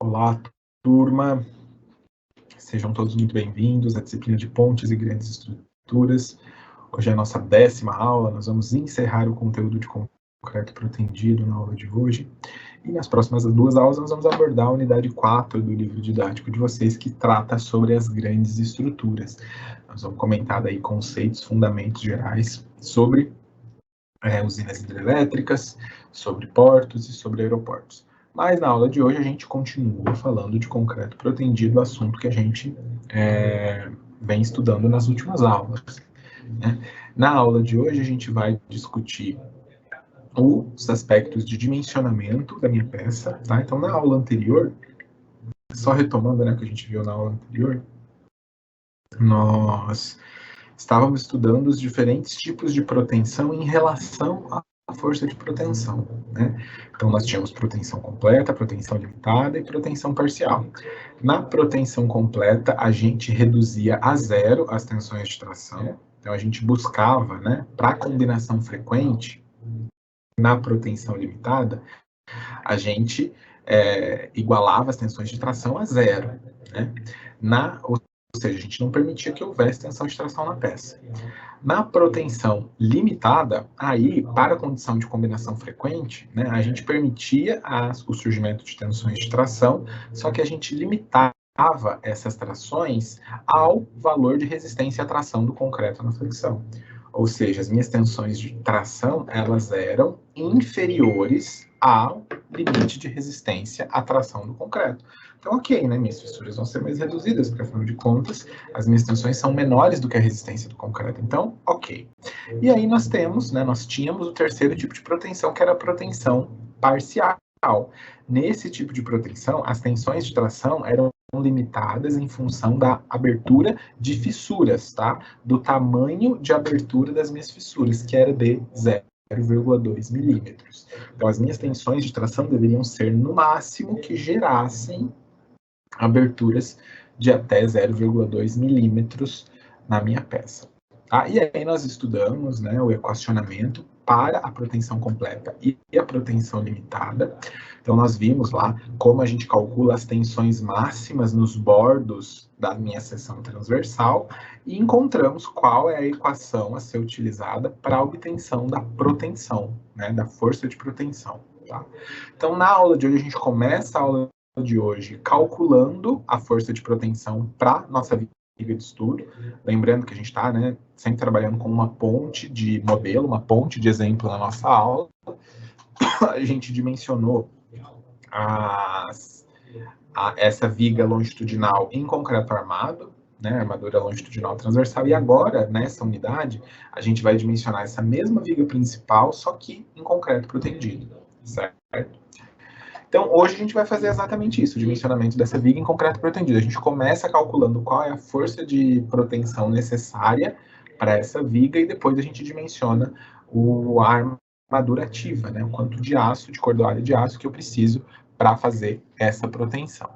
Olá, turma. Sejam todos muito bem-vindos à disciplina de Pontes e Grandes Estruturas. Hoje é a nossa 10ª aula, nós vamos encerrar o conteúdo de concreto protendido na aula de hoje. E nas próximas 2 aulas nós vamos abordar a unidade 4 do livro didático de vocês, que trata sobre as grandes estruturas. Nós vamos comentar daí conceitos, fundamentos gerais sobre usinas hidrelétricas, sobre portos e sobre aeroportos. Mas na aula de hoje a gente continua falando de concreto protendido, assunto que a gente vem estudando nas últimas aulas, né? Na aula de hoje a gente vai discutir os aspectos de dimensionamento da minha peça, tá? Então na aula anterior, só retomando, né, o que a gente viu na aula anterior, nós estávamos estudando os diferentes tipos de proteção em relação à força de proteção, né? Então, nós tínhamos proteção completa, proteção limitada e proteção parcial. Na proteção completa, a gente reduzia a zero as tensões de tração. Então, a gente buscava, né, para combinação frequente, na proteção limitada, a gente igualava as tensões de tração a zero, né? Ou seja, a gente não permitia que houvesse tensão de tração na peça. Na proteção limitada, aí, para a condição de combinação frequente, né, a gente permitia o surgimento de tensões de tração, só que a gente limitava essas trações ao valor de resistência à tração do concreto na flexão. Ou seja, as minhas tensões de tração, elas eram inferiores ao limite de resistência à tração do concreto. Então, ok, né, minhas fissuras vão ser mais reduzidas, porque afinal de contas, as minhas tensões são menores do que a resistência do concreto. Então, ok. E aí nós tínhamos o terceiro tipo de proteção, que era a proteção parcial. Nesse tipo de proteção, as tensões de tração eram limitadas em função da abertura de fissuras, tá? Do tamanho de abertura das minhas fissuras, que era de 0,2 milímetros. Então, as minhas tensões de tração deveriam ser, no máximo, que gerassem aberturas de até 0,2 milímetros na minha peça. Tá? E aí nós estudamos, né, o equacionamento para a proteção completa e a proteção limitada. Então, nós vimos lá como a gente calcula as tensões máximas nos bordos da minha seção transversal e encontramos qual é a equação a ser utilizada para a obtenção da proteção, né, da força de proteção. Tá? Então, na aula de hoje, a gente começa a aula de hoje calculando a força de proteção para nossa viga de estudo. Lembrando que a gente está, né, sempre trabalhando com uma ponte de modelo, uma ponte de exemplo na nossa aula. A gente dimensionou essa viga longitudinal em concreto armado, né, armadura longitudinal transversal, e agora, nessa unidade, a gente vai dimensionar essa mesma viga principal, só que em concreto protendido, certo? Então, hoje a gente vai fazer exatamente isso, o dimensionamento dessa viga em concreto protendido. A gente começa calculando qual é a força de proteção necessária para essa viga e depois a gente dimensiona a armadura ativa, né? O quanto de aço, de cordoalho de aço que eu preciso para fazer essa proteção.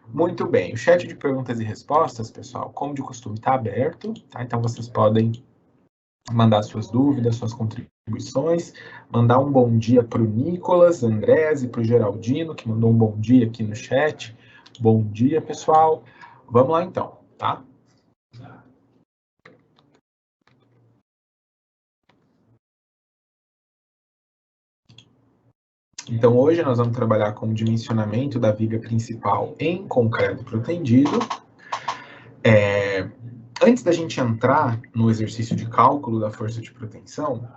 Muito bem, o chat de perguntas e respostas, pessoal, como de costume, está aberto, tá? Então vocês podem mandar suas dúvidas, suas contribuições, mandar um bom dia para o Nicolas, Andrés e para o Geraldino, que mandou um bom dia aqui no chat. Bom dia, pessoal. Vamos lá, então, tá? Então, hoje nós vamos trabalhar com o dimensionamento da viga principal em concreto protendido. Antes da gente entrar no exercício de cálculo da força de proteção,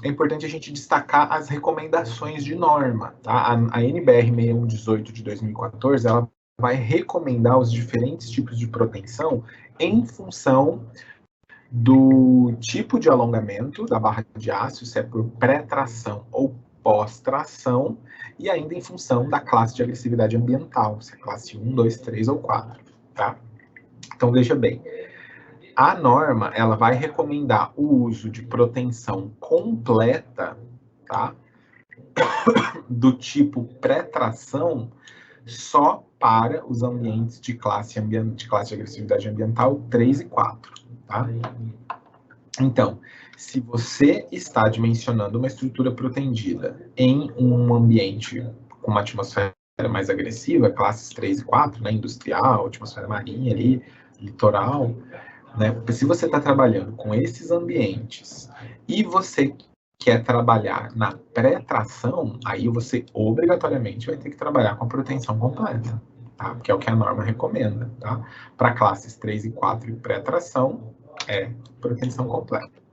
é importante a gente destacar as recomendações de norma, tá? A NBR 6118 de 2014, ela vai recomendar os diferentes tipos de proteção em função do tipo de alongamento da barra de aço, se é por pré-tração ou pós-tração, e ainda em função da classe de agressividade ambiental, se é classe 1, 2, 3 ou 4, tá? Então, veja bem, a norma, ela vai recomendar o uso de proteção completa, tá? Do tipo pré-tração, só para os ambientes de classe de agressividade ambiental 3 e 4, tá? Então, se você está dimensionando uma estrutura protendida em um ambiente com uma atmosfera mais agressiva, classes 3 e 4, né, industrial, atmosfera marinha ali, litoral, né, se você está trabalhando com esses ambientes e você quer trabalhar na pré-tração, aí você obrigatoriamente vai ter que trabalhar com a proteção completa, tá? Porque é o que a norma recomenda, tá? Para classes 3 e 4 e pré-tração, é proteção completa.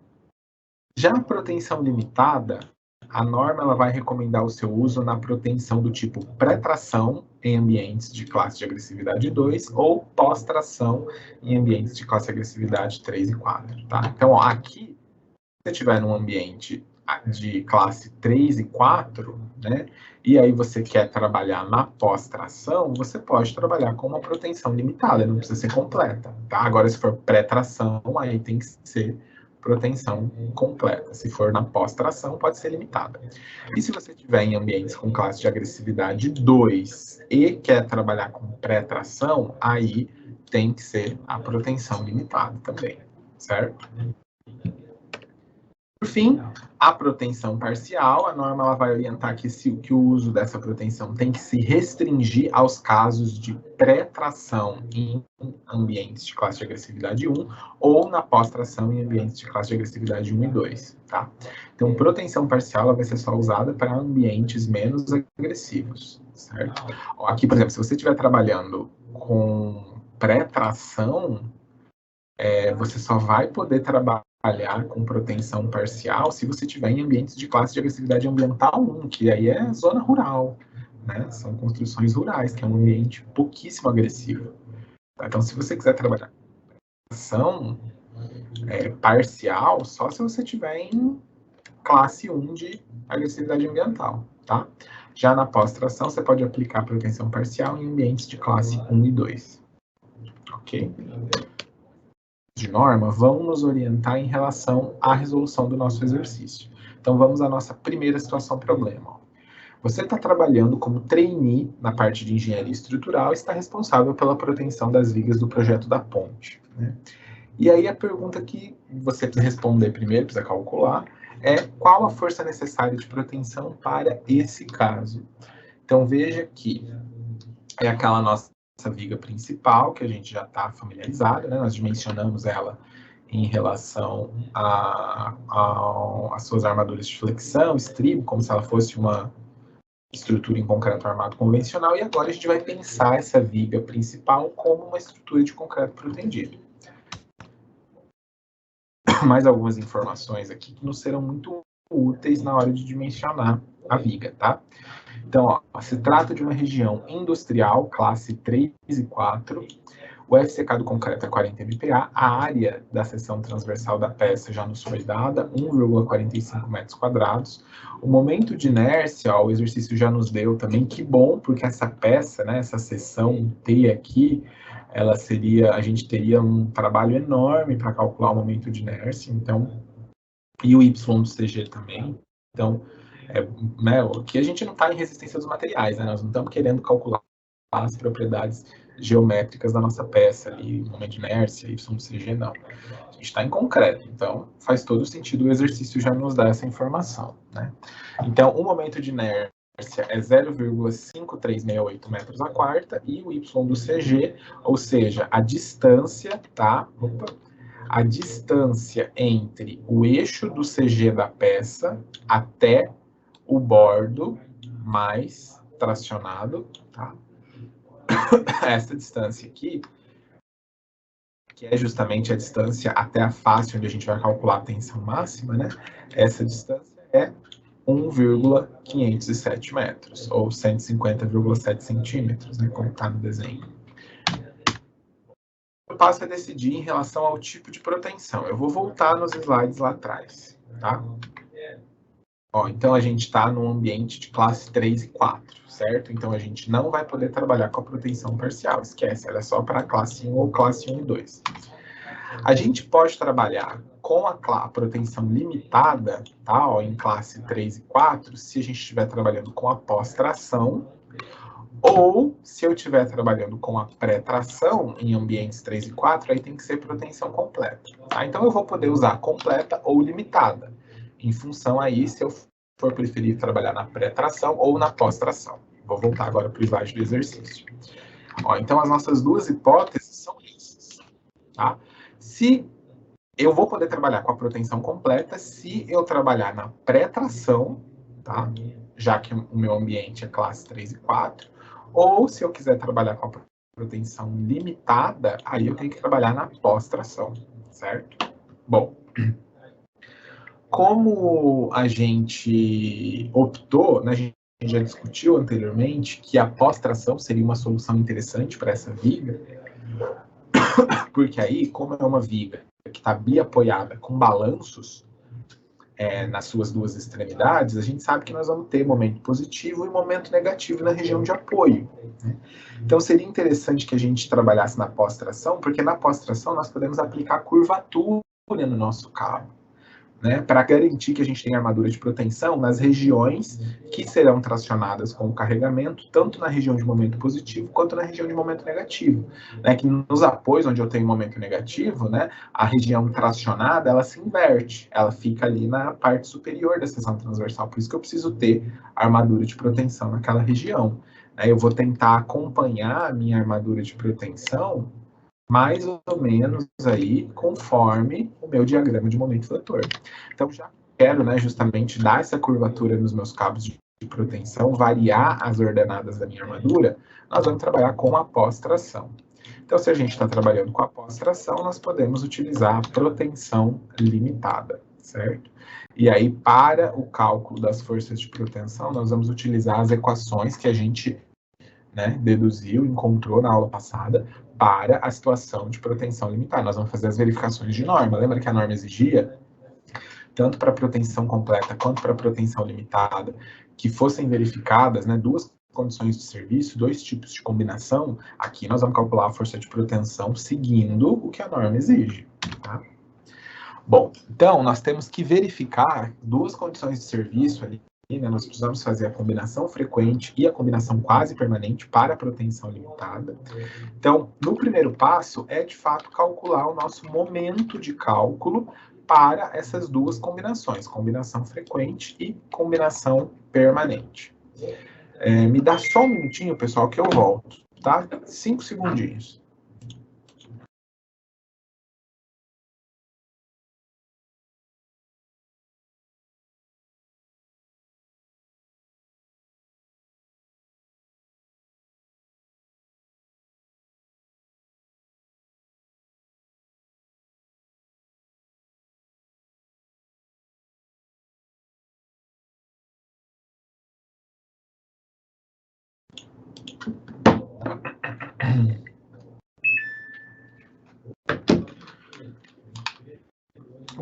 Já a proteção limitada, a norma ela vai recomendar o seu uso na proteção do tipo pré-tração em ambientes de classe de agressividade 2 ou pós-tração em ambientes de classe de agressividade 3 e 4. Tá? Então, ó, aqui, se você estiver num ambiente de classe 3 e 4, né, e aí você quer trabalhar na pós-tração, você pode trabalhar com uma proteção limitada, não precisa ser completa. Tá? Agora, se for pré-tração, aí tem que ser proteção completa. Se for na pós-tração, pode ser limitada. E se você estiver em ambientes com classe de agressividade 2 e quer trabalhar com pré-tração, aí tem que ser a proteção limitada também, certo? Por fim, a proteção parcial, a norma ela vai orientar que o uso dessa proteção tem que se restringir aos casos de pré-tração em ambientes de classe de agressividade 1 ou na pós-tração em ambientes de classe de agressividade 1 e 2. Tá? Então, proteção parcial ela vai ser só usada para ambientes menos agressivos. Certo? Aqui, por exemplo, se você estiver trabalhando com pré-tração, você só vai poder trabalhar com proteção parcial se você estiver em ambientes de classe de agressividade ambiental 1, que aí é zona rural, né? São construções rurais, que é um ambiente pouquíssimo agressivo. Tá? Então, se você quiser trabalhar com proteção parcial, só se você estiver em classe 1 de agressividade ambiental, tá? Já na pós-tração, você pode aplicar proteção parcial em ambientes de classe 1 e 2. Ok? De norma vão nos orientar em relação à resolução do nosso exercício. Então, vamos à nossa primeira situação problema. Você está trabalhando como trainee na parte de engenharia estrutural e está responsável pela proteção das vigas do projeto da ponte. Né? E aí a pergunta que você precisa responder primeiro, precisa calcular, é qual a força necessária de proteção para esse caso. Então, veja que é aquela nossa viga principal, que a gente já está familiarizado, né? Nós dimensionamos ela em relação às suas armaduras de flexão, estribo, como se ela fosse uma estrutura em concreto armado convencional, e agora a gente vai pensar essa viga principal como uma estrutura de concreto protendido. Mais algumas informações aqui que nos serão muito úteis na hora de dimensionar a viga, tá? Então, ó, se trata de uma região industrial, classe 3 e 4, o FCK do concreto é 40 MPa, a área da seção transversal da peça já nos foi dada, 1,45 metros quadrados. O momento de inércia, ó, o exercício já nos deu também, que bom, porque essa peça, né, essa seção T aqui, ela seria, a gente teria um trabalho enorme para calcular o momento de inércia, então, e o Y do CG também. Então, né, aqui a gente não está em resistência dos materiais, né, nós não estamos querendo calcular as propriedades geométricas da nossa peça ali, momento de inércia, YCG, não. A gente está em concreto, então faz todo sentido o exercício já nos dar essa informação, né? Então, o momento de inércia é 0,5368 metros a quarta e o Y do CG, ou seja, a distância, tá? A distância entre o eixo do CG da peça até o bordo mais tracionado, tá? Essa distância aqui, que é justamente a distância até a face, onde a gente vai calcular a tensão máxima, né? Essa distância é 1,507 metros, ou 150,7 centímetros, né? Como está no desenho. O passo é decidir em relação ao tipo de proteção. Eu vou voltar nos slides lá atrás, tá? Ó, então, a gente está num ambiente de classe 3 e 4, certo? Então, a gente não vai poder trabalhar com a proteção parcial, esquece, ela é só para classe 1 ou classe 1 e 2. A gente pode trabalhar com a proteção limitada, tá? Ó, em classe 3 e 4, se a gente estiver trabalhando com a pós-tração, ou se eu estiver trabalhando com a pré-tração em ambientes 3 e 4, aí tem que ser proteção completa. Tá? Então, eu vou poder usar completa ou limitada, em função aí se eu for preferir trabalhar na pré-tração ou na pós-tração. Vou voltar agora para o slide do exercício. Ó, então, as nossas duas hipóteses são essas, tá? Se eu vou poder trabalhar com a proteção completa se eu trabalhar na pré-tração, tá? Já que o meu ambiente é classe 3 e 4, ou se eu quiser trabalhar com a proteção limitada, aí eu tenho que trabalhar na pós-tração, certo? Bom, como a gente optou, né, a gente já discutiu anteriormente que a pós-tração seria uma solução interessante para essa viga, porque aí, como é uma viga que está biapoiada com balanços nas suas duas extremidades, a gente sabe que nós vamos ter momento positivo e momento negativo na região de apoio, né? Então, seria interessante que a gente trabalhasse na pós-tração, porque na pós-tração nós podemos aplicar curvatura no nosso cabo, né, para garantir que a gente tenha armadura de proteção nas regiões que serão tracionadas com o carregamento, tanto na região de momento positivo quanto na região de momento negativo. Né, que nos apoios onde eu tenho momento negativo, né, a região tracionada, ela se inverte, ela fica ali na parte superior da seção transversal, por isso que eu preciso ter armadura de proteção naquela região. Eu vou tentar acompanhar a minha armadura de proteção mais ou menos aí conforme o meu diagrama de momento fletor. Então, já quero, né, justamente dar essa curvatura nos meus cabos de proteção, variar as ordenadas da minha armadura, nós vamos trabalhar com a pós-tração. Então, se a gente está trabalhando com a pós-tração, nós podemos utilizar a proteção limitada, certo? E aí, para o cálculo das forças de proteção, nós vamos utilizar as equações que a gente, né, deduziu, encontrou na aula passada, para a situação de proteção limitada. Nós vamos fazer as verificações de norma. Lembra que a norma exigia, tanto para proteção completa quanto para proteção limitada, que fossem verificadas, né, duas condições de serviço, dois tipos de combinação. Aqui nós vamos calcular a força de proteção seguindo o que a norma exige, tá? Bom, então nós temos que verificar duas condições de serviço ali, né? Nós precisamos fazer a combinação frequente e a combinação quase permanente para a proteção limitada. Então, no primeiro passo, é de fato calcular o nosso momento de cálculo para essas duas combinações, combinação frequente e combinação permanente. Me dá só um minutinho, pessoal, que eu volto, tá? 5 segundinhos.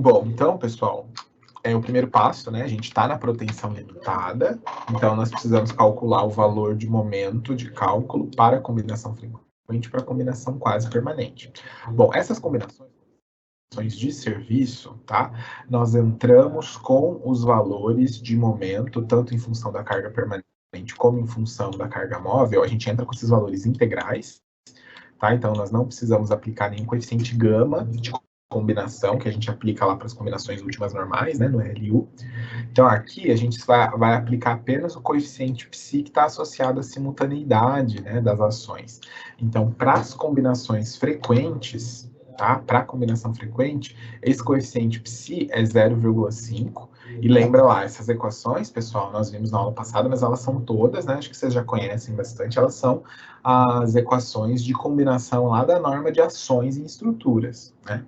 Bom, então, pessoal, o primeiro passo, né? A gente está na proteção limitada, então nós precisamos calcular o valor de momento de cálculo para a combinação frequente para a combinação quase permanente. Bom, essas combinações de serviço, tá? Nós entramos com os valores de momento, tanto em função da carga permanente como em função da carga móvel, a gente entra com esses valores integrais, tá? Então, nós não precisamos aplicar nenhum coeficiente gama de combinação, que a gente aplica lá para as combinações últimas normais, né, no RLU. Então, aqui a gente vai aplicar apenas o coeficiente psi que está associado à simultaneidade, né, das ações. Então, para as combinações frequentes, tá? Para a combinação frequente, esse coeficiente psi é 0,5. E lembra lá, essas equações, pessoal, nós vimos na aula passada, mas elas são todas, né? Acho que vocês já conhecem bastante, elas são as equações de combinação lá da norma de ações em estruturas, né?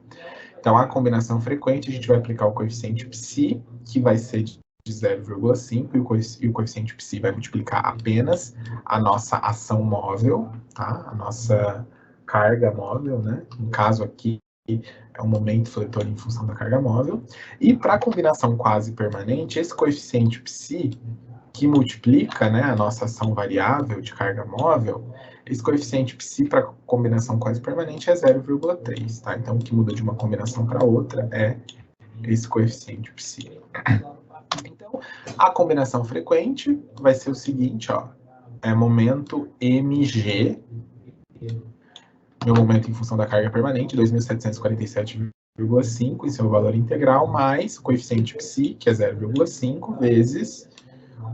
Então, a combinação frequente, a gente vai aplicar o coeficiente psi, que vai ser de 0,5, e o coeficiente psi vai multiplicar apenas a nossa ação móvel, tá? A nossa carga móvel, né? No caso aqui, é o momento fletor em função da carga móvel. E para a combinação quase permanente, esse coeficiente psi, que multiplica, né, a nossa ação variável de carga móvel, esse coeficiente psi para combinação quase permanente é 0,3, tá? Então, o que muda de uma combinação para outra é esse coeficiente psi. Então, a combinação frequente vai ser o seguinte, ó, é momento mg, meu momento em função da carga permanente, 2.747,5 em seu valor integral, mais o coeficiente psi, que é 0,5, vezes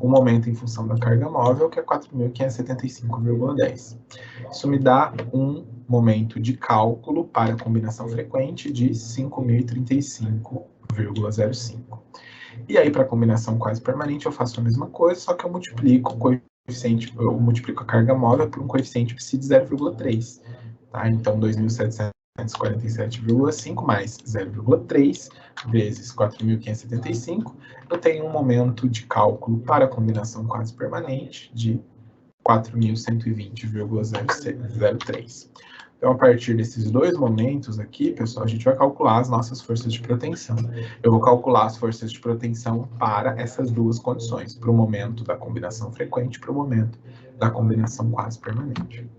o momento em função da carga móvel, que é 4.575,10. Isso me dá um momento de cálculo para a combinação frequente de 5.035,05. E aí, para a combinação quase permanente, eu faço a mesma coisa, só que eu multiplico o coeficiente, eu multiplico a carga móvel por um coeficiente psi de 0,3. Tá? Então, 2.747,5 mais 0,3 vezes 4.575, eu tenho um momento de cálculo para a combinação quase permanente de 4.120,03. Então, a partir desses dois momentos aqui, pessoal, a gente vai calcular as nossas forças de proteção. Eu vou calcular as forças de proteção para essas duas condições, para o momento da combinação frequente e para o momento da combinação quase permanente.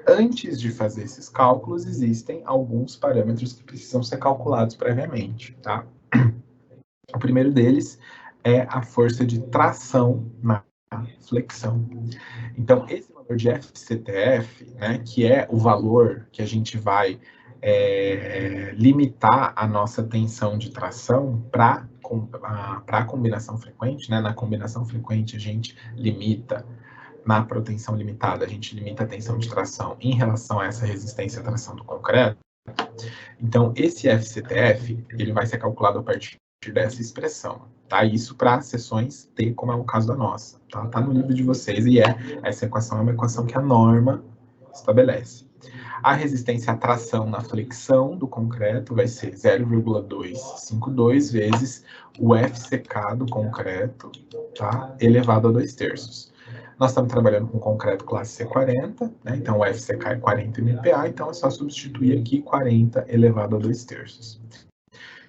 Antes de fazer esses cálculos, existem alguns parâmetros que precisam ser calculados previamente, tá? O primeiro deles é a força de tração na flexão. Então, esse valor de FCTF, né, que é o valor que a gente vai limitar a nossa tensão de tração para a combinação frequente, né? Na combinação frequente a gente limita, na proteção limitada a gente limita a tensão de tração em relação a essa resistência à tração do concreto. Então, esse FCTF, ele vai ser calculado a partir dessa expressão, tá? Isso para seções T, como é o caso da nossa, tá? Tá no livro de vocês e essa equação é uma equação que a norma estabelece. A resistência à tração na flexão do concreto vai ser 0,252 vezes o FCK do concreto, tá? Elevado a 2/3. Nós estamos trabalhando com concreto classe C40, né? Então o FCK é 40 MPa, então é só substituir aqui 40 elevado a 2/3.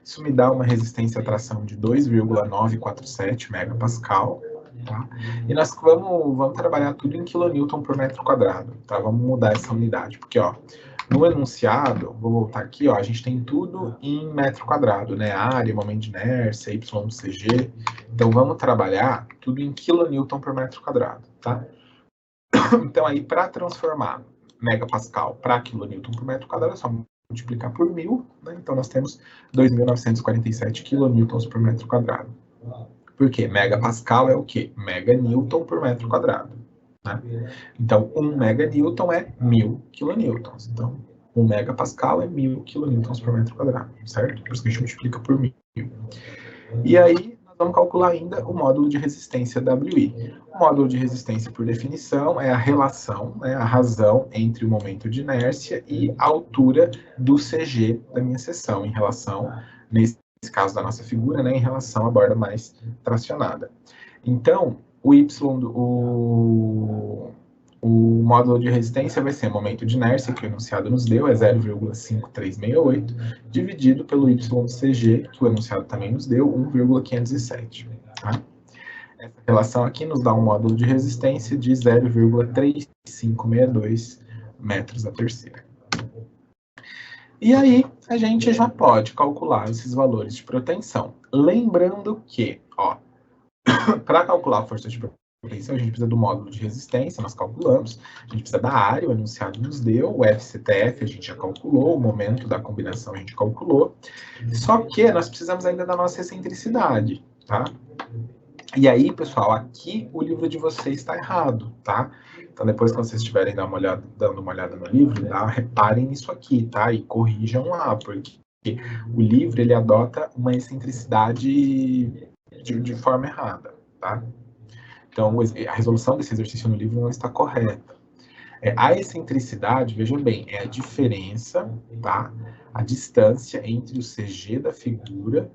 Isso me dá uma resistência à tração de 2,947 megapascal, tá? E nós vamos trabalhar tudo em kilonewton por metro quadrado, tá? Vamos mudar essa unidade, porque, ó, no enunciado, vou voltar aqui, ó, a gente tem tudo em metro quadrado, né? Área, momento de inércia, Y do CG. Então, vamos trabalhar tudo em kilonewton por metro quadrado, tá? Então, aí, para transformar megapascal para kilonewton por metro quadrado, é só multiplicar por 1.000, né? Então, nós temos 2.947 kilonewtons por metro quadrado. Por quê? Megapascal é o quê? Meganewton por metro quadrado. Né? Então, 1 meganewton é 1.000 kilonewtons. Então, 1 megapascal é 1.000 kilonewtons por metro quadrado, certo? Por isso que a gente multiplica por 1.000. E aí, nós vamos calcular ainda o módulo de resistência WI. O módulo de resistência, por definição, é a relação, né, a razão entre o momento de inércia e a altura do CG da minha seção, em relação, nesse caso da nossa figura, né, em relação à borda mais tracionada. Então, o módulo de resistência vai ser o momento de inércia, que o enunciado nos deu, é 0,5368, dividido pelo Y do CG, que o enunciado também nos deu, 1,507. Tá? Essa relação aqui nos dá um módulo de resistência de 0,3562 metros a terceira. E aí, a gente já pode calcular esses valores de proteção. Lembrando que, ó, para calcular a força de proteção, a gente precisa do módulo de resistência, nós calculamos, a gente precisa da área, o enunciado nos deu, o FCTF a gente já calculou, o momento da combinação a gente calculou, só que nós precisamos ainda da nossa excentricidade, tá? E aí, pessoal, aqui o livro de vocês está errado, tá? Então, depois que vocês estiverem dando uma olhada no livro, reparem nisso aqui, tá? E corrijam lá, porque o livro, ele adota uma excentricidade de forma errada, tá? Então, a resolução desse exercício no livro não está correta. A excentricidade, veja bem, é a diferença, tá? A distância entre o CG da figura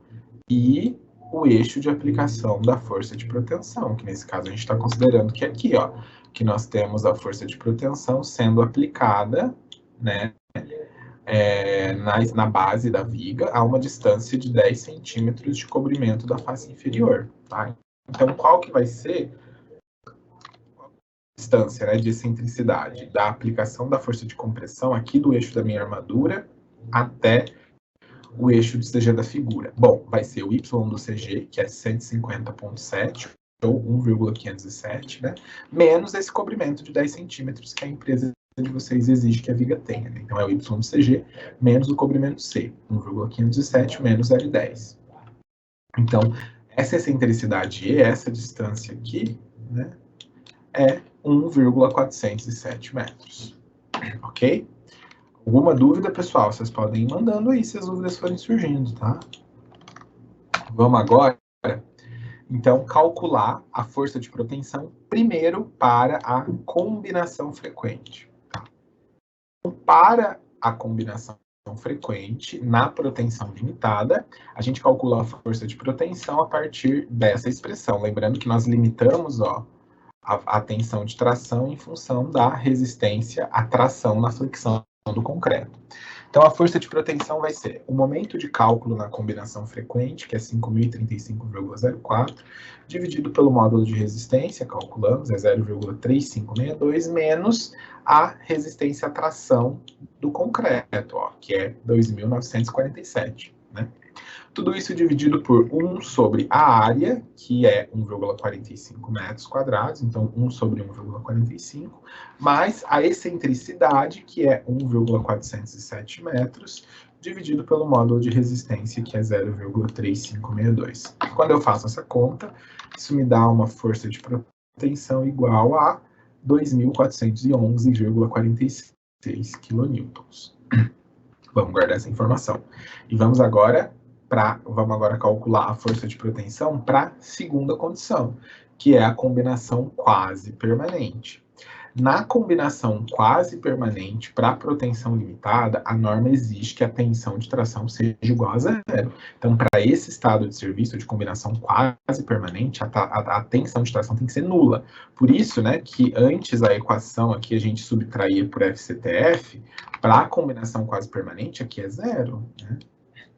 e o eixo de aplicação da força de proteção, que nesse caso a gente está considerando que aqui, ó, que nós temos a força de proteção sendo aplicada, né, na base da viga a uma distância de 10 centímetros de cobrimento da face inferior, tá? Então, qual que vai ser a distância, né, de excentricidade da aplicação da força de compressão aqui do eixo da minha armadura até o eixo do CG da figura? Bom, vai ser o Y do CG, que é 150,7 ou 1,507, né? Menos esse cobrimento de 10 centímetros que a empresa de vocês exige que a viga tenha, né? Então é o Y do CG menos o cobrimento C, 1,507 menos L10. Então, essa excentricidade E, essa distância aqui, né, é 1,407 metros. Ok? Alguma dúvida, pessoal? Vocês podem ir mandando aí se as dúvidas forem surgindo, tá? Vamos agora, então, calcular a força de proteção primeiro para a combinação frequente. Tá? Para a combinação frequente, na proteção limitada, a gente calcula a força de proteção a partir dessa expressão. Lembrando que nós limitamos, ó, a tensão de tração em função da resistência à tração na flexão do concreto. Então, a força de proteção vai ser o momento de cálculo na combinação frequente, que é 5.035,04, dividido pelo módulo de resistência, calculamos, é 0,3562, menos a resistência à tração do concreto, ó, que é 2.947, né? Tudo isso dividido por 1 sobre a área, que é 1,45 metros quadrados, então 1 sobre 1,45, mais a excentricidade, que é 1,407 metros, dividido pelo módulo de resistência, que é 0,3562. Quando eu faço essa conta, isso me dá uma força de proteção igual a 2.411,46 kN. Vamos guardar essa informação. E vamos agora calcular a força de proteção para a segunda condição, que é a combinação quase permanente. Na combinação quase permanente, para proteção limitada, a norma exige que a tensão de tração seja igual a zero. Então, para esse estado de serviço de combinação quase permanente, a tensão de tração tem que ser nula. Por isso, né, que antes a equação aqui a gente subtraía por FCTF, para a combinação quase permanente, aqui é zero, né?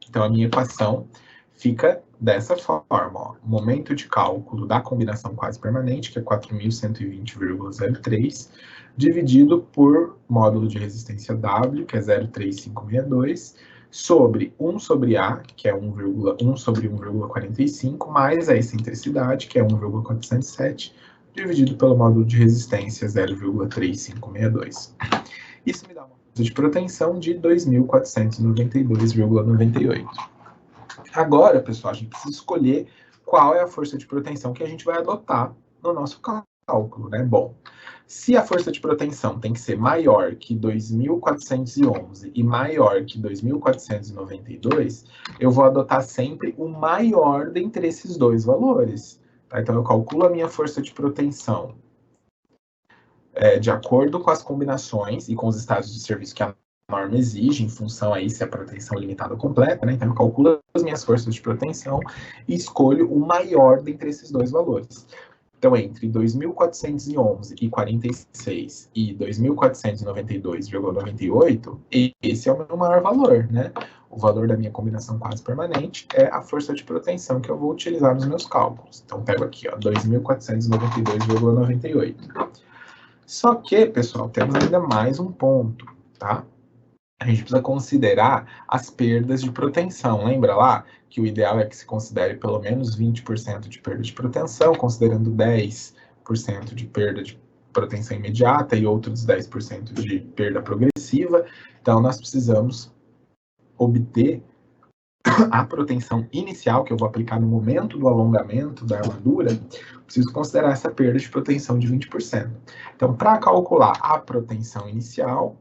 Então, a minha equação fica dessa forma, ó. Momento de cálculo da combinação quase permanente, que é 4.120,03, dividido por módulo de resistência W, que é 0,3562, sobre 1 sobre A, que é 1 sobre 1,45, mais a excentricidade, que é 1,407, dividido pelo módulo de resistência 0,3562. Isso me dá uma força de proteção de 2.492,98. Agora, pessoal, a gente precisa escolher qual é a força de proteção que a gente vai adotar no nosso cálculo, né? Bom, se a força de proteção tem que ser maior que 2.411 e maior que 2.492, eu vou adotar sempre o maior dentre esses dois valores. Tá? Então, eu calculo a minha força de proteção de acordo com as combinações e com os estados de serviço que a norma exige, em função aí se a proteção é limitada ou completa, né? Então eu calculo as minhas forças de proteção e escolho o maior dentre esses dois valores. Então, entre 2.411,46 e 2.492,98, esse é o meu maior valor, né? O valor da minha combinação quase permanente é a força de proteção que eu vou utilizar nos meus cálculos. Então, pego aqui, ó, 2.492,98. Só que, pessoal, temos ainda mais um ponto, tá? A gente precisa considerar as perdas de proteção. Lembra lá que o ideal é que se considere pelo menos 20% de perda de proteção, considerando 10% de perda de proteção imediata e outros 10% de perda progressiva. Então, nós precisamos obter a proteção inicial, que eu vou aplicar no momento do alongamento da armadura, preciso considerar essa perda de proteção de 20%. Então, para calcular a proteção inicial,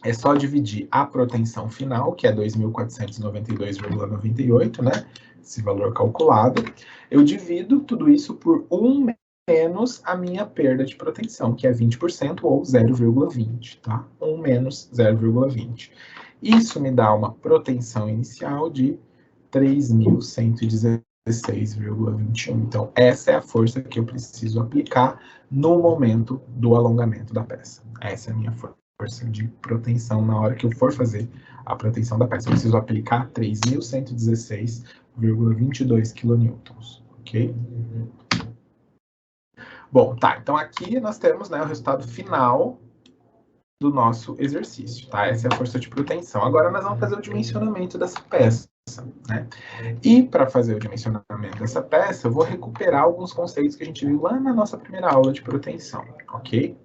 é só dividir a proteção final, que é 2.492,98, né? Esse valor calculado. Eu divido tudo isso por 1 menos a minha perda de proteção, que é 20% ou 0,20, tá? 1 menos 0,20. Isso me dá uma proteção inicial de 3.116,21. Então, essa é a força que eu preciso aplicar no momento do alongamento da peça. Essa é a minha força de proteção na hora que eu for fazer a proteção da peça. Eu preciso aplicar 3.116,22 kN, ok? Bom, tá, então aqui nós temos, né, o resultado final do nosso exercício, tá? Essa é a força de proteção. Agora nós vamos fazer o dimensionamento dessa peça, né? E para fazer o dimensionamento dessa peça, eu vou recuperar alguns conceitos que a gente viu lá na nossa primeira aula de proteção, ok?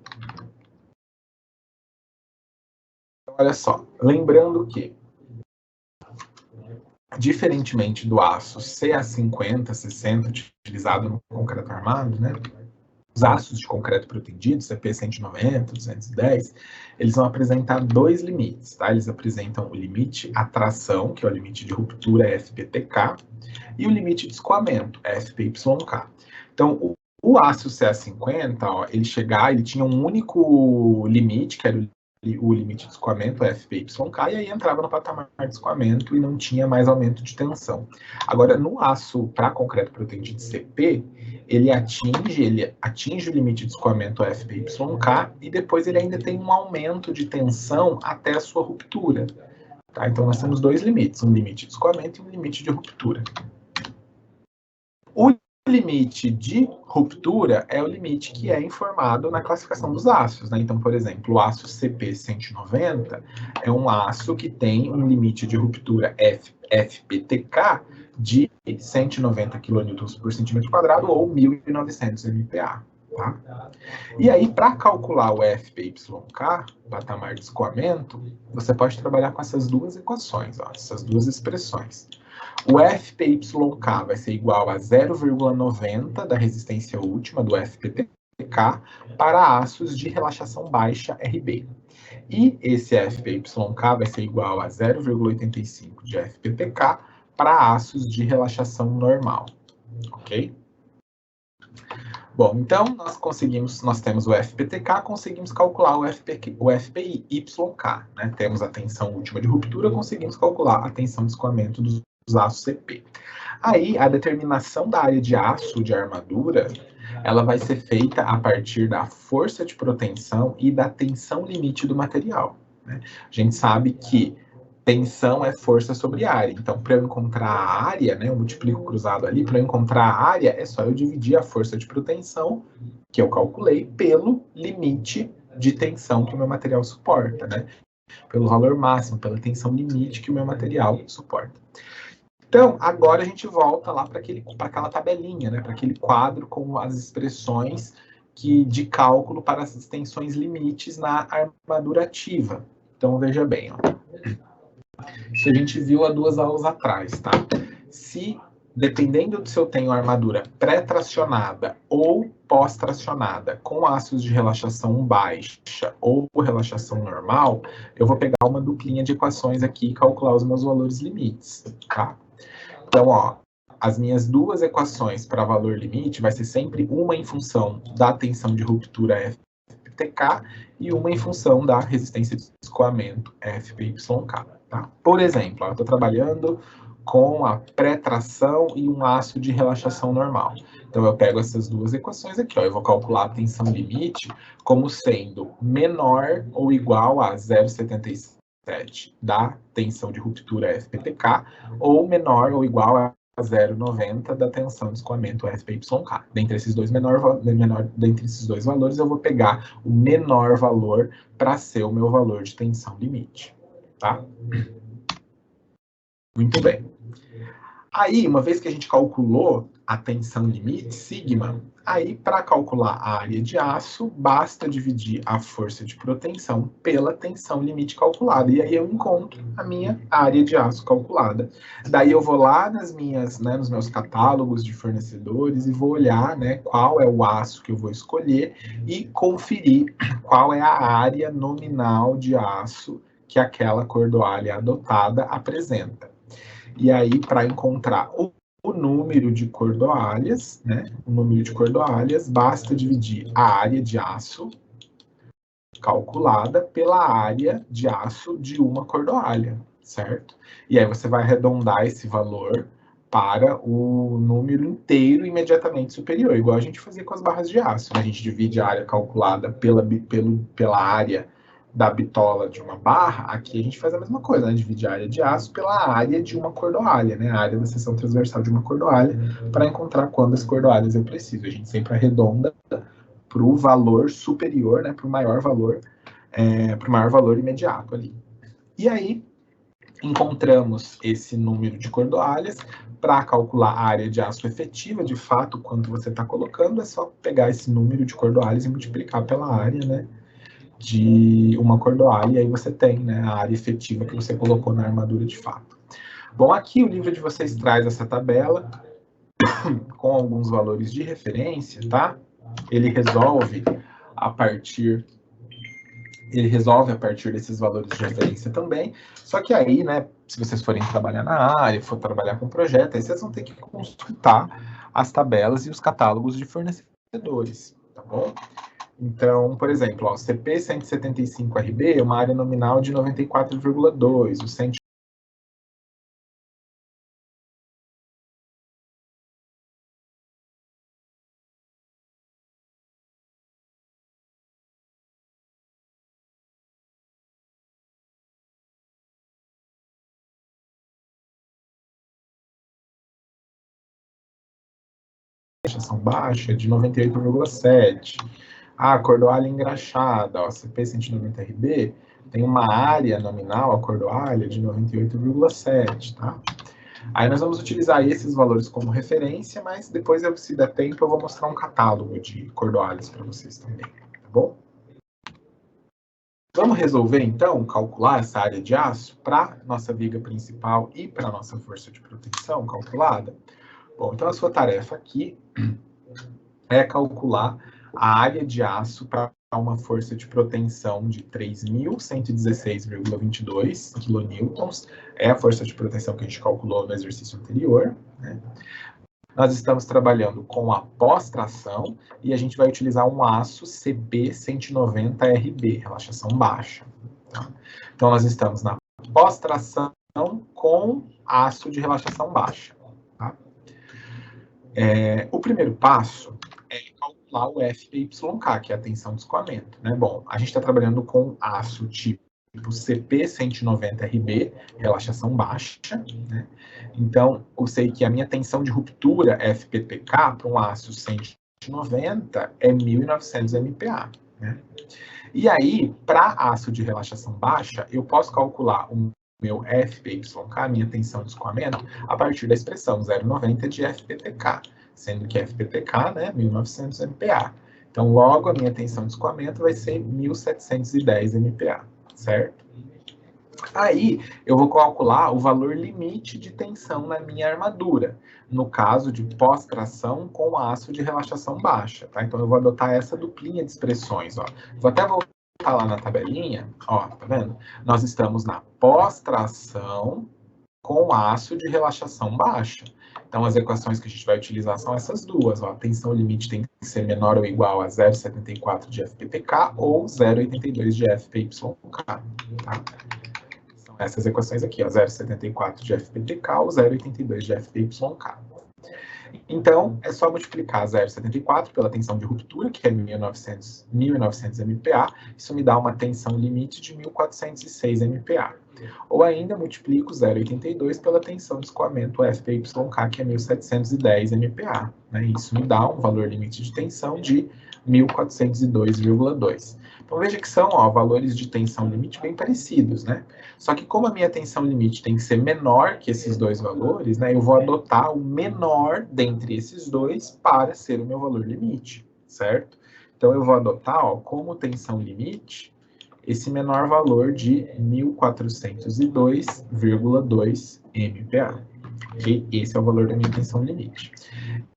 Olha só, lembrando que diferentemente do aço CA50, 60, utilizado no concreto armado, né? Os aços de concreto protendido, CP 190, 210, eles vão apresentar dois limites, tá? Eles apresentam o limite atração, que é o limite de ruptura, FPTK, e o limite de escoamento, FPYK. Então, o aço CA50, ó, ele tinha um único limite, que era o limite de escoamento, FPYK, e aí entrava no patamar de escoamento e não tinha mais aumento de tensão. Agora, no aço para concreto protendido CP, ele atinge o limite de escoamento FPYK e depois ele ainda tem um aumento de tensão até a sua ruptura. Tá? Então, nós temos dois limites, um limite de escoamento e um limite de ruptura. O limite de ruptura é o limite que é informado na classificação dos aços, né? Então, por exemplo, o aço CP190 é um aço que tem um limite de ruptura FPTK de 190 kN por centímetro quadrado ou 1.900 MPa. Tá? E aí, para calcular o FPYK, patamar de escoamento, você pode trabalhar com essas duas equações, ó, essas duas expressões. O FPYK vai ser igual a 0,90 da resistência última do FPTK para aços de relaxação baixa RB. E esse FPYK vai ser igual a 0,85 de FPTK para aços de relaxação normal. Ok? Bom, então nós temos o FPTK, conseguimos calcular o FPYK, né? Temos a tensão última de ruptura, conseguimos calcular a tensão de escoamento dos aços CP. Aí, a determinação da área de aço de armadura, ela vai ser feita a partir da força de proteção e da tensão limite do material, né? A gente sabe que tensão é força sobre área. Então, para eu encontrar a área, né, eu multiplico cruzado ali, para eu encontrar a área, é só eu dividir a força de proteção, que eu calculei, pelo limite de tensão que o meu material suporta, né? Pelo valor máximo, pela tensão limite que o meu material suporta. Então, agora a gente volta lá para aquela tabelinha, né, para aquele quadro com as expressões de cálculo para as tensões limites na armadura ativa. Então, veja bem, ó. Isso a gente viu há 2 aulas atrás, tá? Se, dependendo de se eu tenho armadura pré-tracionada ou pós-tracionada, com aços de relaxação baixa ou relaxação normal, eu vou pegar uma duplinha de equações aqui e calcular os meus valores limites, tá? Então, ó, as minhas duas equações para valor limite vai ser sempre uma em função da tensão de ruptura FPTK e uma em função da resistência de escoamento FPYK. Tá? Por exemplo, eu estou trabalhando com a pré-tração e um aço de relaxação normal. Então, eu pego essas duas equações aqui, ó, eu vou calcular a tensão limite como sendo menor ou igual a 0,77 da tensão de ruptura FPTK ou menor ou igual a 0,90 da tensão de escoamento FPYK. Dentre esses dois dentre esses dois valores, eu vou pegar o menor valor para ser o meu valor de tensão limite. Tá? Muito bem. Aí, uma vez que a gente calculou a tensão limite, sigma, aí para calcular a área de aço, basta dividir a força de proteção pela tensão limite calculada. E aí eu encontro a minha área de aço calculada. Daí eu vou lá nos meus catálogos de fornecedores e vou olhar, né, qual é o aço que eu vou escolher e conferir qual é a área nominal de aço que aquela cordoalha adotada apresenta. E aí, para encontrar o número de cordoalhas, né? O número de cordoalhas, basta dividir a área de aço calculada pela área de aço de uma cordoalha, certo? E aí você vai arredondar esse valor para o número inteiro imediatamente superior, igual a gente fazia com as barras de aço, né? A gente divide a área calculada pela área da bitola de uma barra, aqui a gente faz a mesma coisa, né? Divide a área de aço pela área de uma cordoalha, né? A área da seção transversal de uma cordoalha, para encontrar quantas cordoalhas eu preciso. A gente sempre arredonda para o valor superior, né? Para o maior valor imediato ali. E aí, encontramos esse número de cordoalhas. Para calcular a área de aço efetiva, de fato, quanto você está colocando, é só pegar esse número de cordoalhas e multiplicar pela área, né, de uma cordoalha, e aí você tem, né, a área efetiva que você colocou na armadura de fato. Bom, aqui o livro de vocês traz essa tabela com alguns valores de referência, tá? Ele resolve a partir desses valores de referência também, só que aí, né, se vocês forem trabalhar na área, for trabalhar com projeto, aí vocês vão ter que consultar as tabelas e os catálogos de fornecedores, tá bom? Então, por exemplo, o CP 175RB é uma área nominal de 94,2, o 100 são baixa de 98,7. A cordoalha engraxada, ó, CP 190RB, tem uma área nominal, a cordoalha, de 98,7, tá? Aí nós vamos utilizar esses valores como referência, mas depois, se der tempo, eu vou mostrar um catálogo de cordoalhas para vocês também, tá bom? Vamos resolver, então, calcular essa área de aço para nossa viga principal e para nossa força de proteção calculada? Bom, então a sua tarefa aqui é calcular a área de aço para uma força de proteção de 3.116,22 kN, é a força de proteção que a gente calculou no exercício anterior, né? Nós estamos trabalhando com a pós-tração e a gente vai utilizar um aço CB 190RB, relaxação baixa. Tá? Então, nós estamos na pós-tração com aço de relaxação baixa. Tá? O primeiro passo é calcular o FPYK, que é a tensão de escoamento. Né? Bom, a gente está trabalhando com aço tipo CP 190RB, relaxação baixa. Né? Então, eu sei que a minha tensão de ruptura FPPK para um aço 190 é 1.900 MPa. Né? E aí, para aço de relaxação baixa, eu posso calcular o meu FPYK, a minha tensão de escoamento, a partir da expressão 0,90 de FPPK, sendo que FPPK, né, 1.900 MPa. Então, logo, a minha tensão de escoamento vai ser 1.710 MPa, certo? Aí, eu vou calcular o valor limite de tensão na minha armadura, no caso de pós-tração com aço de relaxação baixa, tá? Então, eu vou adotar essa duplinha de expressões, ó. Vou até voltar lá na tabelinha, ó, tá vendo? Nós estamos na pós-tração com aço de relaxação baixa. Então, as equações que a gente vai utilizar são essas duas, ó. A tensão limite tem que ser menor ou igual a 0,74 de FPPK ou 0,82 de FPYK, tá? Essas equações aqui, 0,74 de FPPK ou 0,82 de FPYK. Então, é só multiplicar 0,74 pela tensão de ruptura, que é 1.900 MPa, isso me dá uma tensão limite de 1.406 MPa. Ou ainda multiplico 0,82 pela tensão de escoamento FPYK, que é 1.710 MPa. Né? Isso me dá um valor limite de tensão de 1.402,2. Então, veja que são valores de tensão limite bem parecidos, né? Só que como a minha tensão limite tem que ser menor que esses dois valores, né, eu vou adotar o menor dentre esses dois para ser o meu valor limite, certo? Então, eu vou adotar, como tensão limite, esse menor valor de 1.402,2 MPa. Okay? Esse é o valor da minha tensão limite.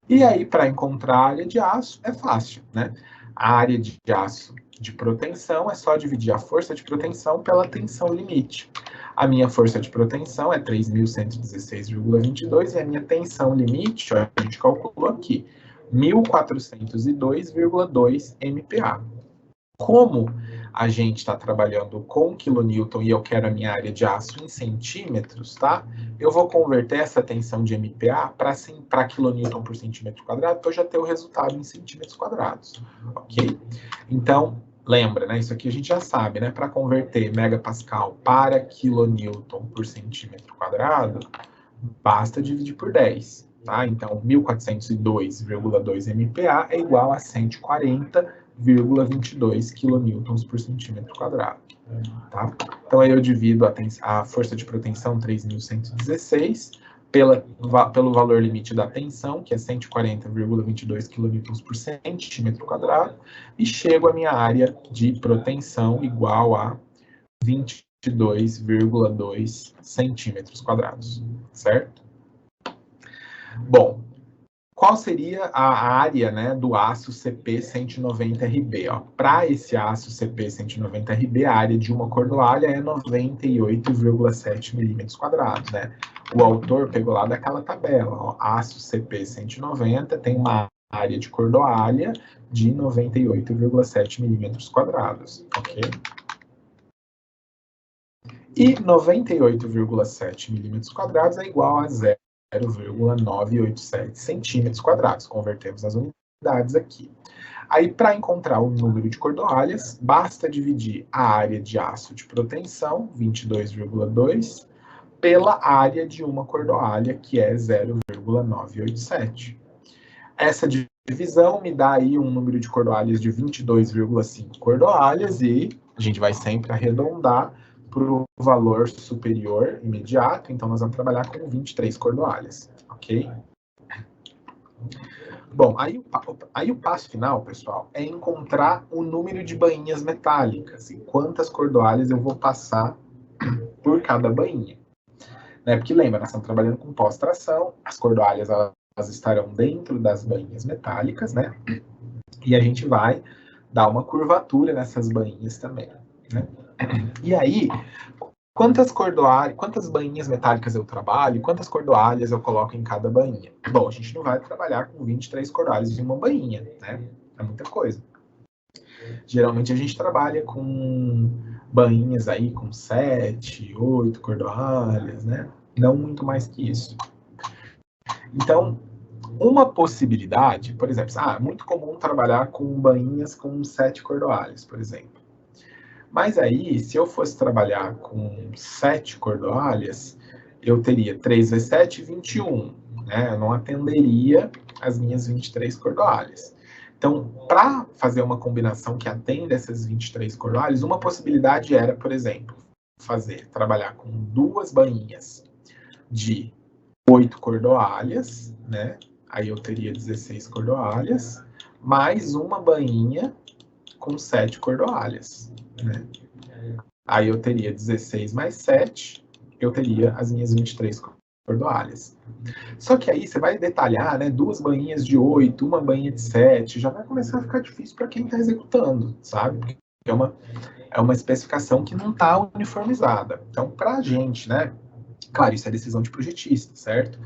E aí, para encontrar a área de aço, é fácil, né? A área de aço de proteção é só dividir a força de proteção pela tensão limite. A minha força de proteção é 3.116,22 e a minha tensão limite, ó, a gente calculou aqui, 1.402,2 MPa. Como a gente está trabalhando com quilonewton e eu quero a minha área de aço em centímetros, tá? Eu vou converter essa tensão de MPa para quilonewton por centímetro quadrado, para eu já ter o resultado em centímetros quadrados, ok? Então, lembra, né? Isso aqui a gente já sabe, né? Para converter megapascal para quilonewton por centímetro quadrado, basta dividir por 10, tá? Então, 1.402,2 MPa é igual a 140,22 kN por centímetro quadrado. Tá? Então, aí eu divido a força de proteção 3.116 pelo valor limite da tensão, que é 140,22 kN por centímetro quadrado, e chego à minha área de proteção igual a 22,2 centímetros quadrados. certo? Bom, qual seria a área, né, do aço CP190RB? Para esse aço CP190RB, a área de uma cordoalha é 98,7 milímetros quadrados, né? O autor pegou lá daquela tabela, ó, aço CP190 tem uma área de cordoalha de 98,7 milímetros quadrados, ok? E 98,7 milímetros quadrados é igual a 0,987 centímetros quadrados. Convertemos as unidades aqui. Aí, para encontrar o número de cordoalhas, basta dividir a área de aço de proteção, 22,2, pela área de uma cordoalha, que é 0,987. Essa divisão me dá aí um número de cordoalhas de 22,5 cordoalhas e a gente vai sempre arredondar para o valor superior imediato, então nós vamos trabalhar com 23 cordoalhas, ok? Bom, aí o passo final, pessoal, é encontrar o número de bainhas metálicas e quantas cordoalhas eu vou passar por cada bainha. Né? Porque lembra, nós estamos trabalhando com pós-tração, as cordoalhas elas estarão dentro das bainhas metálicas, né? E a gente vai dar uma curvatura nessas bainhas também, né? E aí, quantas bainhas metálicas eu trabalho, quantas cordoalhas eu coloco em cada bainha? Bom, a gente não vai trabalhar com 23 cordoalhas em uma bainha, né? É muita coisa. Geralmente a gente trabalha com bainhas aí com 7, 8 cordoalhas, né? Não muito mais que isso. Então, uma possibilidade, por exemplo, é muito comum trabalhar com bainhas com 7 cordoalhas, por exemplo. Mas aí, se eu fosse trabalhar com 7 cordoalhas, eu teria 3 vezes 7, 21. Né? Eu não atenderia as minhas 23 cordoalhas. Então, para fazer uma combinação que atenda essas 23 cordoalhas, uma possibilidade era, por exemplo, trabalhar com duas bainhas de 8 cordoalhas, né? Aí eu teria 16 cordoalhas, mais uma bainha com 7 cordoalhas, né? Aí eu teria 16 mais 7, eu teria as minhas 23 cordoalhas. Só que aí você vai detalhar, né? Duas bainhas de 8, uma bainha de 7, já vai começar a ficar difícil para quem está executando, sabe? Porque é uma especificação que não está uniformizada. Então, para a gente, né? Claro, isso é decisão de projetista, certo?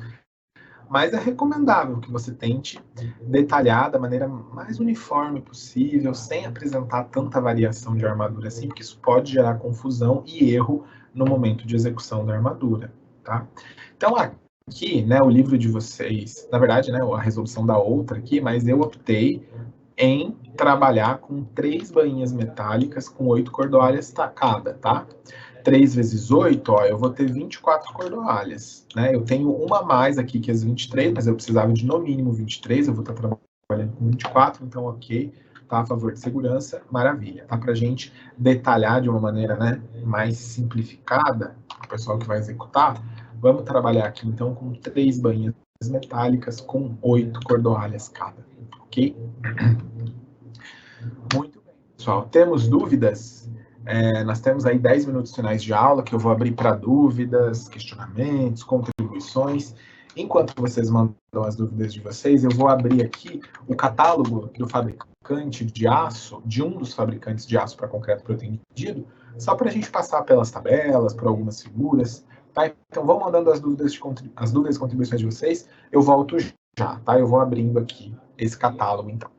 Mas é recomendável que você tente detalhar da maneira mais uniforme possível, sem apresentar tanta variação de armadura assim, porque isso pode gerar confusão e erro no momento de execução da armadura, tá? Então aqui, né, o livro de vocês, na verdade, né, a resolução da outra aqui, mas eu optei em trabalhar com 3 bainhas metálicas com 8 cordoalhas cada, tá? 3 vezes 8, ó, eu vou ter 24 cordoalhas, né? Eu tenho uma a mais aqui que as 23, mas eu precisava de no mínimo 23, eu vou estar trabalhando com 24, então ok, tá a favor de segurança, maravilha. Tá pra gente detalhar de uma maneira, né, mais simplificada, o pessoal que vai executar, vamos trabalhar aqui então com 3 bainhas metálicas com 8 cordoalhas cada, ok? Muito bem, pessoal. Temos dúvidas? Nós temos aí 10 minutos finais de aula que eu vou abrir para dúvidas, questionamentos, contribuições. Enquanto vocês mandam as dúvidas de vocês, eu vou abrir aqui o catálogo do fabricante de aço, de um dos fabricantes de aço para concreto protendido, só para a gente passar pelas tabelas, por algumas figuras. Tá? Então, vão mandando as dúvidas e contribuições de vocês. Eu volto já, tá? Eu vou abrindo aqui esse catálogo, então.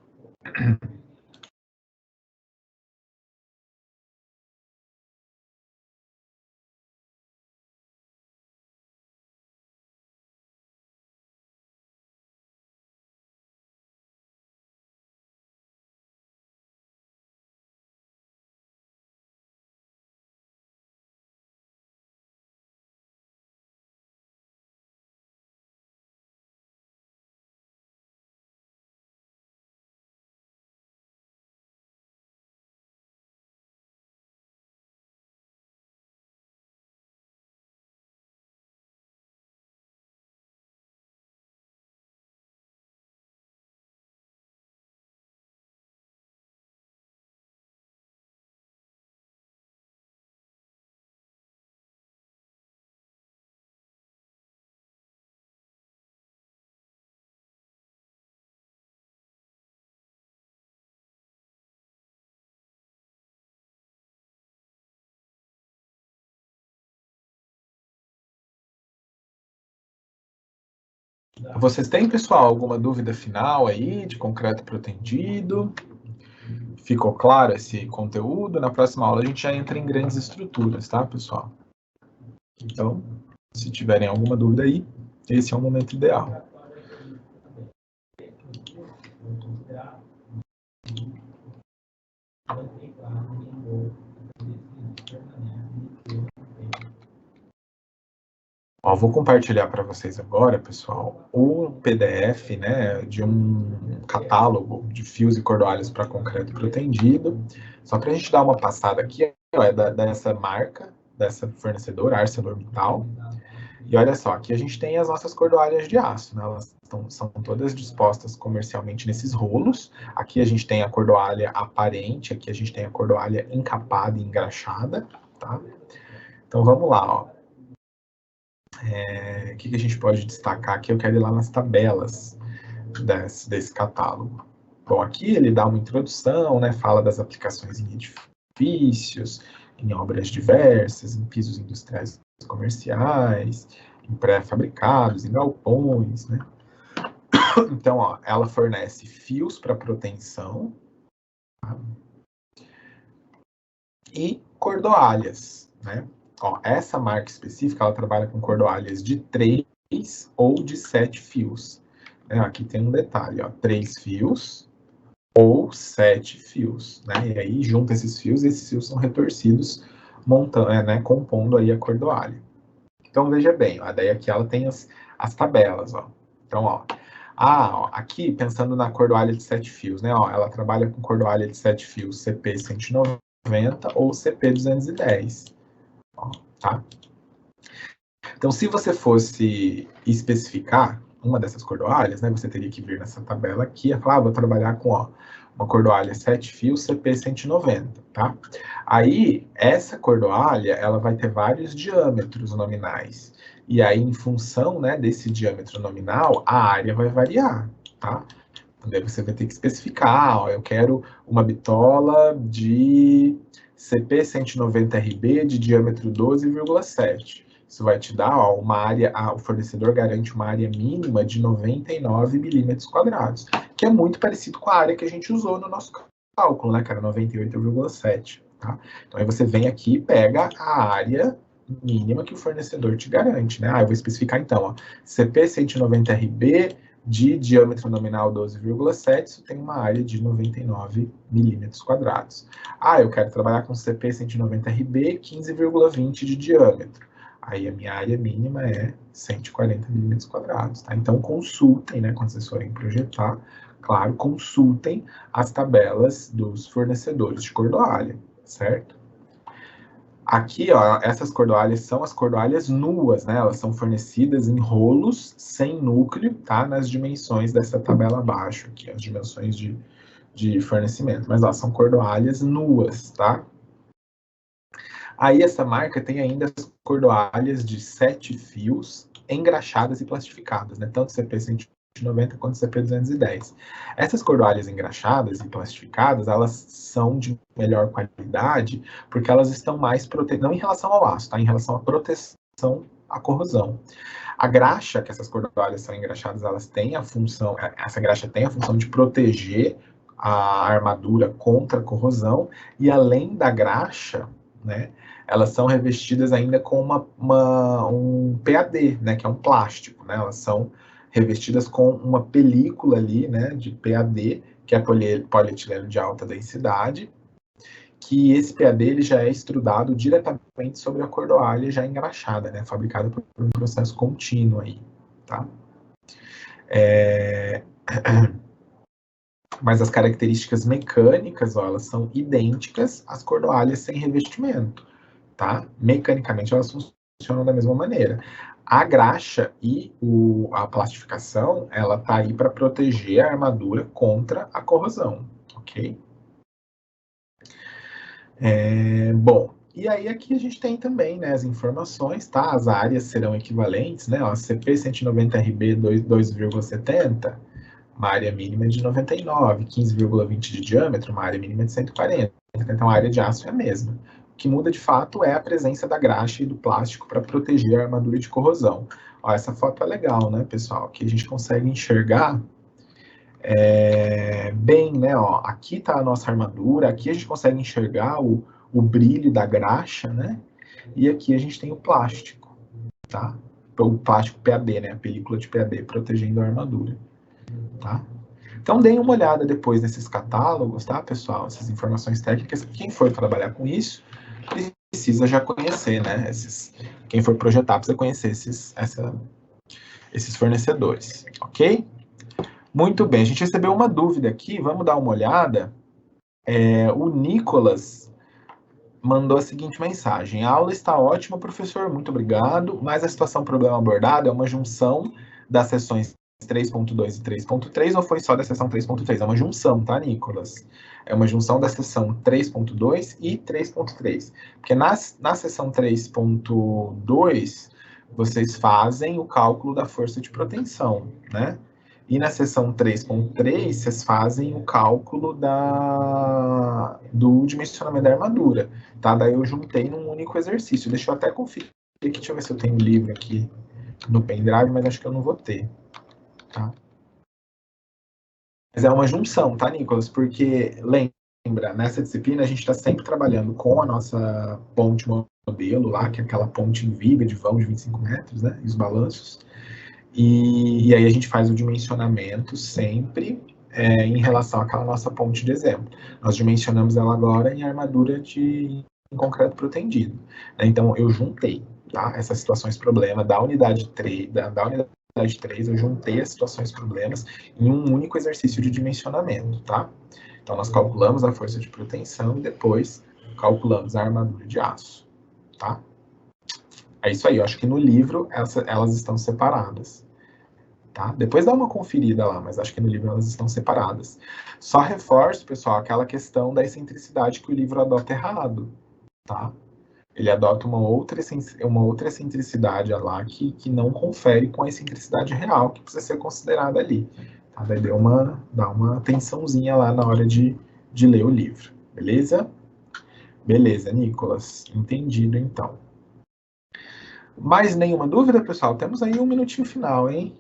Vocês têm, pessoal, alguma dúvida final aí de concreto protendido? Ficou claro esse conteúdo? Na próxima aula a gente já entra em grandes estruturas, tá, pessoal? Então, se tiverem alguma dúvida aí, esse é o momento ideal. Ó, vou compartilhar para vocês agora, pessoal, o PDF, né, de um catálogo de fios e cordoalhos para concreto protendido. Só para a gente dar uma passada aqui, ó, é dessa marca, dessa fornecedora, ArcelorMittal. E olha só, aqui a gente tem as nossas cordoalhas de aço, né? Elas são todas dispostas comercialmente nesses rolos. Aqui a gente tem a cordoalha aparente, aqui a gente tem a cordoalha encapada e engraxada, tá? Então vamos lá, ó. O que a gente pode destacar aqui? Eu quero ir lá nas tabelas desse catálogo. Bom, aqui ele dá uma introdução, né? Fala das aplicações em edifícios, em obras diversas, em pisos industriais comerciais, em pré-fabricados, em galpões, né? Então, ó, ela fornece fios para proteção, tá? E cordoalhas, né? Ó, essa marca específica, ela trabalha com cordoalhas de 3 ou de 7 fios. Aqui tem um detalhe, ó, 3 fios ou 7 fios, né? E aí junta esses fios são retorcidos, montando, né, compondo aí a cordoalha. Então veja bem, ó, daí aqui ela tem as tabelas, ó. Então, ó, aqui pensando na cordoalha de 7 fios, né? Ó, ela trabalha com cordoalha de 7 fios CP 190 ou CP 210, ó, tá? Então, se você fosse especificar uma dessas cordoalhas, né, você teria que vir nessa tabela aqui e falar, vou trabalhar com, ó, uma cordoalha 7 fios CP 190, tá? Aí, essa cordoalha, ela vai ter vários diâmetros nominais. E aí, em função, né, desse diâmetro nominal, a área vai variar, tá? Daí você vai ter que especificar, ó, eu quero uma bitola de CP 190 RB de diâmetro 12,7. Isso vai te dar, ó, uma área, o fornecedor garante uma área mínima de 99 milímetros quadrados, que é muito parecido com a área que a gente usou no nosso cálculo, né, que era 98,7. Tá? Então aí você vem aqui e pega a área mínima que o fornecedor te garante, né? Eu vou especificar então, ó, CP 190 RB de diâmetro nominal 12,7, isso tem uma área de 99 milímetros quadrados. Eu quero trabalhar com CP 190 RB, 15,20 de diâmetro. Aí a minha área mínima é 140 milímetros quadrados, tá? Então consultem, né, quando vocês forem projetar, claro, consultem as tabelas dos fornecedores de cordoalha, certo? Aqui, ó, essas cordoalhas são as cordoalhas nuas, né? Elas são fornecidas em rolos sem núcleo, tá? Nas dimensões dessa tabela abaixo aqui, as dimensões de fornecimento. Mas, ó, são cordoalhas nuas, tá? Aí essa marca tem ainda as cordoalhas de 7 fios engraxadas e plastificadas, né? Tanto CP 190 quanto CP 210. Essas cordoalhas engraxadas e plastificadas, elas são de melhor qualidade porque elas estão mais protegidas, não em relação ao aço, tá? Em relação à proteção à corrosão. A graxa, que essas cordoalhas são engraxadas, elas têm a função, essa graxa tem a função de proteger a armadura contra a corrosão, e além da graxa, né, elas são revestidas ainda com um PAD, né, que é um plástico, né, elas são revestidas com uma película ali, né, de PAD, que é polietileno de alta densidade, que esse PAD ele já é extrudado diretamente sobre a cordoalha já engraxada, né, fabricada por um processo contínuo aí, tá? Mas as características mecânicas, ó, elas são idênticas às cordoalhas sem revestimento, tá? Mecanicamente elas funcionam da mesma maneira. A graxa e a plastificação, ela tá aí para proteger a armadura contra a corrosão, ok? Bom, e aí aqui a gente tem também, né, as informações, tá? As áreas serão equivalentes, né? Ó, CP 190 RB 2,70, uma área mínima de 99, 15,20 de diâmetro, uma área mínima de 140. Então a área de aço é a mesma. que muda de fato é a presença da graxa e do plástico para proteger a armadura de corrosão. Ó, essa foto é legal, né, pessoal? Aqui a gente consegue enxergar bem, né? Ó, aqui está a nossa armadura, aqui a gente consegue enxergar o brilho da graxa, né? E aqui a gente tem o plástico, tá? O plástico PAD, né? A película de PAD protegendo a armadura, tá? Então, deem uma olhada depois nesses catálogos, tá, pessoal? Essas informações técnicas. Quem for trabalhar com isso precisa já conhecer, né? Quem for projetar precisa conhecer esses fornecedores, ok? Muito bem, a gente recebeu uma dúvida aqui, vamos dar uma olhada. O Nicolas mandou a seguinte mensagem: a aula está ótima, professor, muito obrigado, mas a situação problema abordada é uma junção das sessões 3.2 e 3.3 ou foi só da sessão 3.3? É uma junção, tá, Nicolas? É uma junção da sessão 3.2 e 3.3. Porque na sessão 3.2, vocês fazem o cálculo da força de proteção, né? E na seção 3.3, vocês fazem o cálculo do dimensionamento da armadura, tá? Daí eu juntei num único exercício. Deixa eu até conferir aqui, deixa eu ver se eu tenho o livro aqui no pendrive, mas acho que eu não vou ter, tá? Mas é uma junção, tá, Nicolas? Porque, lembra, nessa disciplina a gente está sempre trabalhando com a nossa ponte modelo lá, que é aquela ponte em viga de vão de 25 metros, né? E os balanços. E aí a gente faz o dimensionamento sempre em relação àquela nossa ponte de exemplo. Nós dimensionamos ela agora em armadura em concreto protendido. Então, eu juntei, tá? Essas situações problema da unidade 3, da unidade 3, eu juntei as situações problemas em um único exercício de dimensionamento, tá? Então, nós calculamos a força de proteção e depois calculamos a armadura de aço, tá? É isso aí, eu acho que no livro elas estão separadas. Tá? Depois dá uma conferida lá, mas acho que no livro elas estão separadas. Só reforço, pessoal, aquela questão da excentricidade que o livro adota errado, tá? Ele adota uma outra excentricidade lá que não confere com a excentricidade real que precisa ser considerada ali. Tá? Daí dá uma atençãozinha lá na hora de ler o livro, beleza? Beleza, Nicolas. Entendido, então. Mais nenhuma dúvida, pessoal? Temos aí um minutinho final, hein?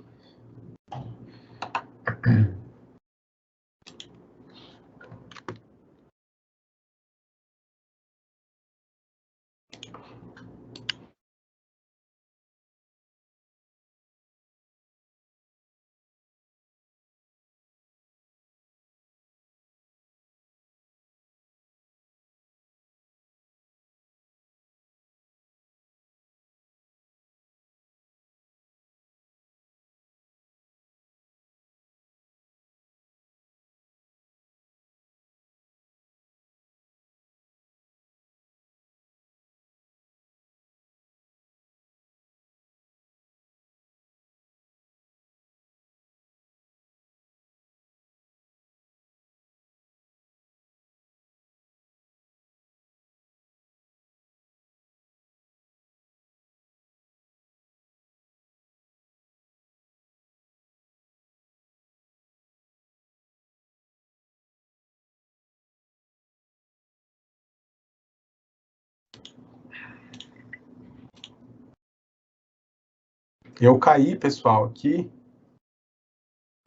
Eu caí, pessoal, aqui.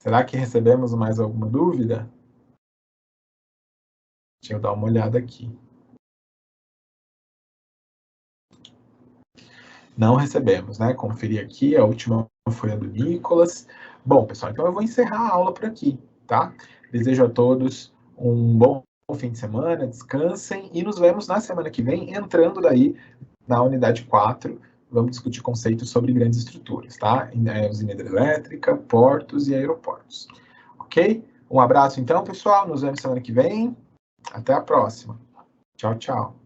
Será que recebemos mais alguma dúvida? Deixa eu dar uma olhada aqui. Não recebemos, né? Conferir aqui, a última foi a do Nicolas. Bom, pessoal, então eu vou encerrar a aula por aqui, tá? Desejo a todos um bom fim de semana, descansem e nos vemos na semana que vem, entrando daí na unidade 4. Vamos discutir conceitos sobre grandes estruturas, tá? Usina hidrelétrica, portos e aeroportos. Ok? Um abraço então, pessoal. Nos vemos semana que vem. Até a próxima. Tchau, tchau.